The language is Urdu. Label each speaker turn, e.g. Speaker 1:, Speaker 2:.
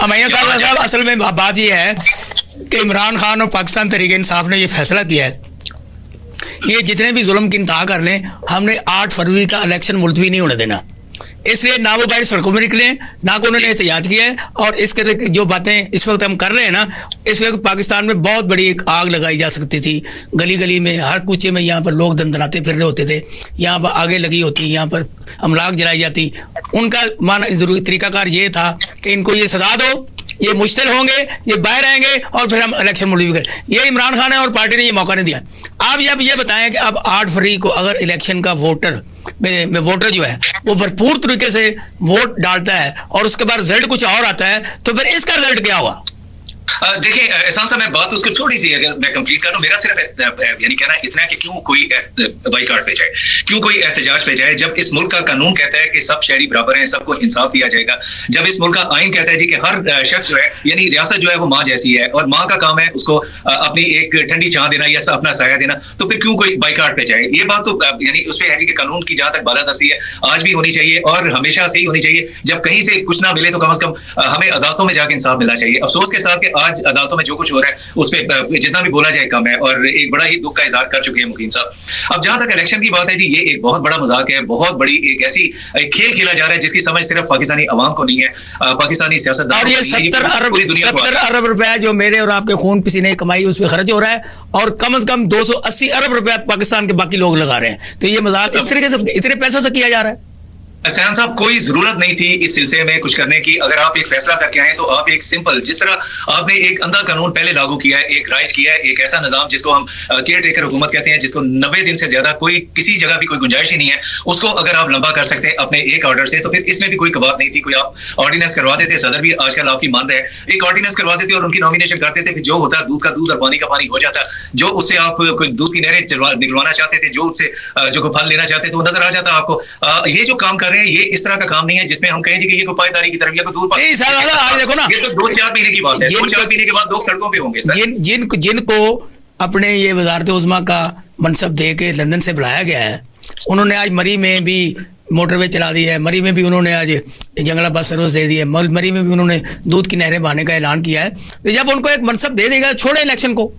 Speaker 1: میاں صاحب اصل میں بات یہ ہے کہ عمران خان اور پاکستان تحریک انصاف نے یہ فیصلہ کیا ہے یہ جتنے بھی ظلم کی انتہا کر لیں ہم نے 8 فروری کا الیکشن ملتوی نہیں ہونے دینا. اس لیے نہ وہ باہر سڑکوں میں نکلے نہ کو انہوں نے احتجاج کیا ہے. اور اس کے جو باتیں اس وقت ہم کر رہے ہیں نا, اس وقت پاکستان میں بہت بڑی ایک آگ لگائی جا سکتی تھی. گلی گلی میں ہر کوچے میں یہاں پر لوگ دندناتے پھر رہے ہوتے تھے, یہاں پر آگے لگی ہوتی, یہاں پر املاک جلائی جاتی. ان کا ضروری طریقہ کار یہ تھا کہ ان کو یہ سزا دو, یہ مشتل ہوں گے, یہ باہر آئیں گے اور پھر ہم الیکشن ملتوی کریں. یہ عمران خان ہے اور پارٹی نے یہ موقع نہیں دیا. آپ اب یہ بتائیں کہ اب 8 فروری کو اگر الیکشن کا ووٹر جو ہے وہ بھرپور طریقے سے ووٹ ڈالتا ہے اور اس کے بعد رزلٹ کچھ اور آتا ہے تو پھر اس کا رزلٹ کیا ہوا؟
Speaker 2: دیکھیں احسان صاحب, میں بات اس کو تھوڑی سی اگر میں کمپلیٹ کروں, میرا صرف یعنی کہنا اتنا ہے کہ کیوں کوئی بائیکاٹ پہ جائے, کیوں کوئی احتجاج پہ جائے, جب اس ملک کا قانون کہتا ہے کہ سب شہری برابر ہیں, سب کو انصاف دیا جائے گا, جب اس ملک کا آئین کہتا ہے جی کہ ہر شخص جو ہے یعنی ریاست جو ہے وہ ماں جیسی ہے اور ماں کا کام ہے اس کو اپنی ایک ٹھنڈی چھاں دینا یا اپنا سایہ دینا, تو پھر کیوں کوئی بائیکاٹ پہ جائے؟ یہ بات تو یعنی اس پہ ہے جی کہ قانون کی جہاں تک بالادستی ہے آج بھی ہونی چاہیے اور ہمیشہ سے ہی ہونی چاہیے. جب کہیں سے کچھ نہ ملے تو کم از کم ہمیں عدالتوں میں جا کے انصاف ملنا چاہیے. افسوس کے ساتھ کہ آج عدالتوں میں جو کچھ ہو رہا ہے اس پہ جتنا بھی بولا جائے کم ہے اور ایک بڑا ہی دکھ کا اظہار کر چکے ہیں مقیم صاحب. اب جہاں تک الیکشن کی بات ہے جی, یہ ایک بہت بڑا مذاق ہے, بہت بڑی ایک ایسی کھیل کھیلا جا رہا ہے جس کی سمجھ صرف پاکستانی عوام کو نہیں ہے, پاکستانی سیاستدانوں کو نہیں ہے.
Speaker 1: 70 ارب روپے جو میرے اور آپ کے خون پسینے کمائی اس پہ خرچ ہو رہا ہے اور کم از کم 280 ارب روپے پاکستان کے باقی لوگ لگا رہے ہیں. تو یہ مذاق اس طریقے سے اتنے پیسوں سے کیا جا رہا ہے؟
Speaker 2: سیان صاحب, کوئی ضرورت نہیں تھی اس سلسلے میں کچھ کرنے کی. اگر آپ ایک فیصلہ کر کے آئے تو آپ ایک سمپل, جس طرح آپ نے ایک اندھا قانون پہلے لاگو کیا ہے, ایک رائج کیا ہے, ایک ایسا نظام جس کو ہم کیئر ٹیکر حکومت کہتے ہیں, جس کو 90 دن سے زیادہ کوئی کسی جگہ بھی کوئی گنجائش ہی نہیں ہے, اس کو اگر آپ لمبا کر سکتے ہیں اپنے ایک آرڈر سے, تو پھر اس میں بھی کوئی کبات نہیں تھی. کوئی آپ آرڈیننس کروا دیتے, صدر بھی آج کل آپ کی مان رہے ہیں, ایک آرڈیننس کروا دیتے اور ان کی نامینیشن کرتے تھے, جو ہوتا دودھ کا دودھ اور پانی کا پانی ہو جاتا. جو اس سے آپ کوئی دودھ کی نہریں نکلوانا چاہتے تھے, جو اس سے جو پھل لینا چاہتے تھے وہ نظر آ جاتا آپ کو. یہ جو کام کر رہے ہیں یہ اس طرح کا کام نہیں ہے جس میں ہم کہیں کہ یہ کوئی پائیداری کی طرف یا کوئی دور
Speaker 1: دیکھو نا,
Speaker 2: یہ تو 2-4 مہینے کی بات ہے. 2-4 مہینے کے بعد لوگ سڑکوں پہ ہوں گے.
Speaker 1: جن کو اپنے یہ وزارت عظمیٰ کا منصب دے کے لندن سے بلایا گیا ہے, انہوں نے آج مری میں بھی موٹر وے چلا دی ہے, مری میں بھی انہوں نے آج جنگلہ بس سروس دے دی ہے, مری میں بھی انہوں نے دودھ کی نہریں بہانے کا اعلان کیا ہے. تو جب ان کو ایک منصب دے دے گا, چھوڑے الیکشن کو.